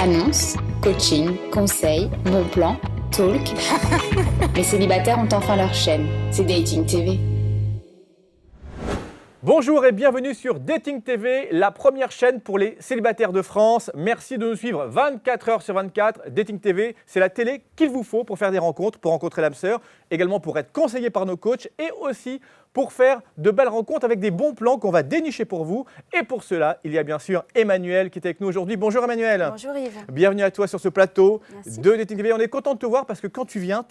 Annonces, coaching, conseils, bons plans, talk. Les célibataires ont enfin leur chaîne, c'est Dating TV. Bonjour et bienvenue sur Dating TV, la première chaîne pour les célibataires de France. Merci de nous suivre 24 heures sur 24. Dating TV, c'est la télé qu'il vous faut pour faire des rencontres, pour rencontrer l'âme sœur, également pour être conseillé par nos coachs et aussi pour faire de belles rencontres avec des bons plans qu'on va dénicher pour vous. Et pour cela, il y a bien sûr Emmanuel qui est avec nous aujourd'hui. Bonjour Emmanuel. Bonjour Yves. Bienvenue à toi sur ce plateau Merci. de Dating TV. On est content de te voir parce que quand tu viens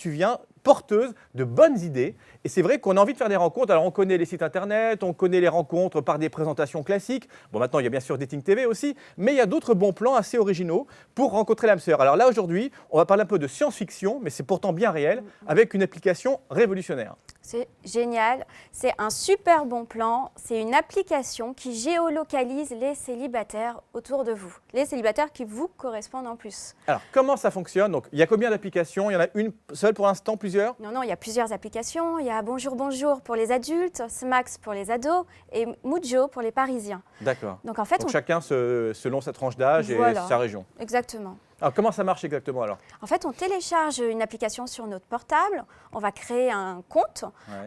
porteuse de bonnes idées. Et c'est vrai qu'on a envie de faire des rencontres. Alors, on connaît les sites internet, on connaît les rencontres par des présentations classiques. Bon, maintenant, il y a bien sûr Dating TV aussi, mais il y a d'autres bons plans assez originaux pour rencontrer l'âme sœur. Alors là, aujourd'hui, on va parler un peu de science-fiction, mais c'est pourtant bien réel, avec une application révolutionnaire. C'est génial. C'est un super bon plan. C'est une application qui géolocalise les célibataires autour de vous. Les célibataires qui vous correspondent en plus. Alors, comment ça fonctionne? Donc, il y a combien d'applications? Il y en a une seule pour l'instant, plusieurs? Non, il y a plusieurs applications. Il y a Bonjour Bonjour pour les adultes, Smax pour les ados et Mujo pour les Parisiens. D'accord. Donc en fait, Donc, chacun selon sa tranche d'âge et sa région. Exactement. Alors, comment ça marche exactement alors? En fait, on télécharge une application sur notre portable, on va créer un compte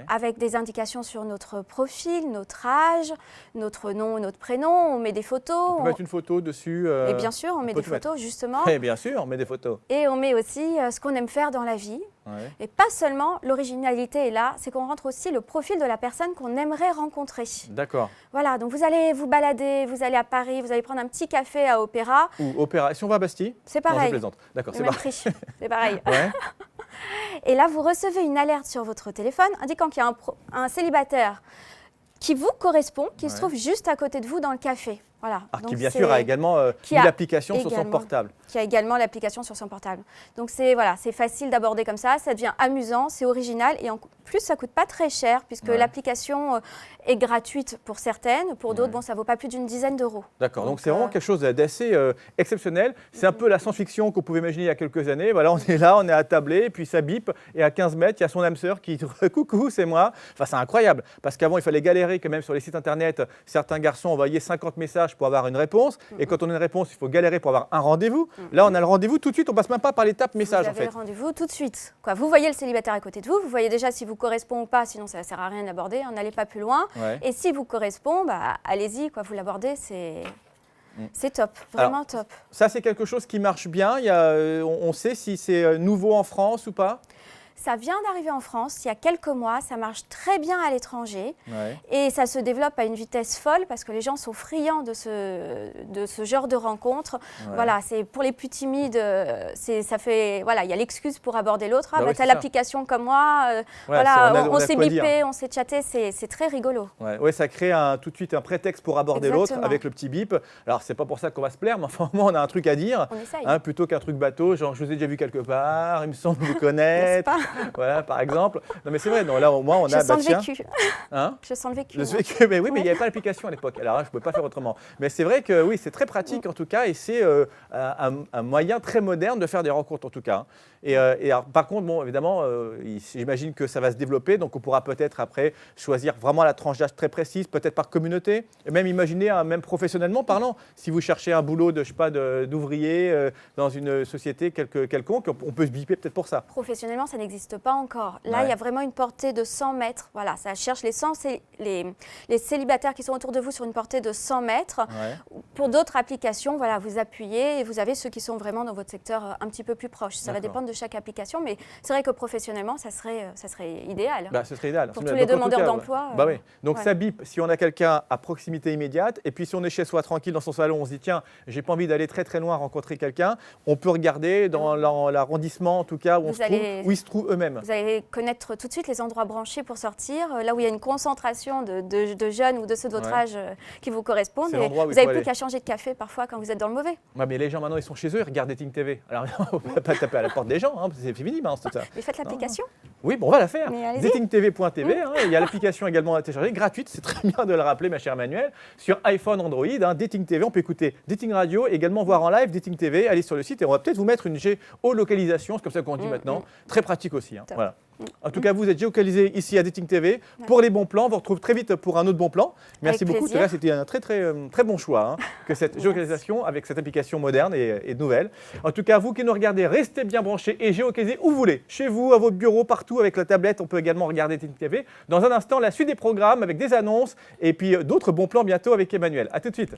avec des indications sur notre profil, notre âge, notre nom, notre prénom, on met des photos. On peut mettre une photo dessus. Et bien sûr, on met des photos justement. Et bien sûr, on met des photos. Et on met aussi ce qu'on aime faire dans la vie. Et pas seulement, l'originalité est là, c'est qu'on rentre aussi le profil de la personne qu'on aimerait rencontrer. D'accord. Voilà, donc vous allez vous balader, vous allez à Paris, vous allez prendre un petit café à Opéra. Ou Opéra. Et si on va à Bastille? C'est pareil. Non, je plaisante. D'accord, c'est pareil. C'est pareil. Ouais. Et là, vous recevez une alerte sur votre téléphone indiquant qu'il y a un célibataire qui vous correspond, qui se trouve juste à côté de vous dans le café. Voilà. Alors, donc qui bien sûr a également une application sur son portable. Qui a également l'application sur son portable. Donc c'est facile d'aborder comme ça devient amusant, c'est original et en plus ça coûte pas très cher puisque l'application est gratuite pour certaines, pour d'autres ça vaut pas plus d'une dizaine d'euros. D'accord, donc c'est vraiment quelque chose d'assez exceptionnel. C'est un peu la science-fiction qu'on pouvait imaginer il y a quelques années. Voilà, on est là, on est attablé, puis ça bip et à 15 mètres, il y a son âme sœur qui dit « Coucou, c'est moi ». Enfin, c'est incroyable parce qu'avant il fallait galérer quand même sur les sites internet. Certains garçons envoyaient 50 messages pour avoir une réponse. Et quand on a une réponse, il faut galérer pour avoir un rendez-vous. Là, on a le rendez-vous tout de suite, on passe même pas par l'étape message vous avez le rendez-vous tout de suite. Vous voyez le célibataire à côté de vous, vous voyez déjà si vous correspond ou pas, sinon ça ne sert à rien d'aborder, n'allez pas plus loin. Et si vous correspond, allez-y, vous l'abordez, c'est top, vraiment top. Ça, c'est quelque chose qui marche bien. On sait si c'est nouveau en France ou pas? Ça vient d'arriver en France il y a quelques mois, ça marche très bien à l'étranger et ça se développe à une vitesse folle parce que les gens sont friands de ce genre de rencontres. Voilà, c'est pour les plus timides, il y a l'excuse pour aborder l'autre. Tu as l'application comme moi, on s'est bipé, on s'est chatté, c'est très rigolo. Ça crée tout de suite un prétexte pour aborder l'autre avec le petit bip. Alors, c'est pas pour ça qu'on va se plaire, mais enfin, au moins, on a un truc à dire. On essaye. Plutôt qu'un truc bateau, genre je vous ai déjà vu quelque part, il me semble vous connaître. Voilà, par exemple. Non, mais c'est vrai, non, là, au moins, on a... Je sens le vécu. Hein? Je sens le vécu. Mais oui, mais il n'y avait pas l'application à l'époque. Alors, je ne pouvais pas faire autrement. Mais c'est vrai que oui, c'est très pratique en tout cas, et c'est un moyen très moderne de faire des rencontres en tout cas. Et alors, par contre, bon, évidemment, j'imagine que ça va se développer, donc on pourra peut-être après choisir vraiment la tranche d'âge très précise, peut-être par communauté, et même imaginer, même professionnellement parlant, si vous cherchez un boulot d'ouvrier dans une société quelconque, on peut se biper peut-être pour ça. Professionnellement, ça n'existe pas encore. Là, il y a vraiment une portée de 100 mètres. Voilà, ça cherche les célibataires qui sont autour de vous sur une portée de 100 mètres. Pour d'autres applications, vous appuyez et vous avez ceux qui sont vraiment dans votre secteur un petit peu plus proche. Ça va dépendre de chaque application, mais c'est vrai que professionnellement, ça serait idéal. Ce serait idéal. Pour tous les demandeurs d'emploi. Oui. Donc ça bip si on a quelqu'un à proximité immédiate, et puis si on est chez soi tranquille dans son salon, on se dit tiens, j'ai pas envie d'aller très très loin rencontrer quelqu'un, on peut regarder dans l'arrondissement en tout cas où ils se trouvent eux-mêmes. Vous allez connaître tout de suite les endroits branchés pour sortir, là où il y a une concentration de jeunes ou de ceux de votre âge qui vous correspondent. Et vous n'avez plus qu'à changer de café parfois quand vous êtes dans le mauvais. Mais les gens maintenant ils sont chez eux, ils regardent Dating TV. Alors on ne va pas taper à la porte des gens, c'est fini tout ça. Mais faites l'application. Oui, bon, on va la faire. Datingtv.tv, il y a l'application également à télécharger, gratuite, c'est très bien de le rappeler ma chère Emmanuelle, sur iPhone, Android, Dating TV, on peut écouter Dating Radio, également voir en live Dating TV, allez sur le site et on va peut-être vous mettre une géolocalisation, c'est comme ça qu'on dit maintenant, très pratique aussi. Voilà. En tout cas, vous êtes géolocalisé ici à Dating TV pour les bons plans. On vous retrouve très vite pour un autre bon plan. Merci Avec beaucoup. plaisir. C'était un très bon choix que cette géolocalisation avec cette application moderne et nouvelle. En tout cas, vous qui nous regardez, restez bien branchés et géolocalisez où vous voulez. Chez vous, à votre bureau, partout avec la tablette. On peut également regarder Dating TV. Dans un instant, la suite des programmes avec des annonces et puis d'autres bons plans bientôt avec Emmanuel. À tout de suite.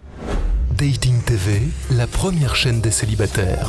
Dating TV, la première chaîne des célibataires.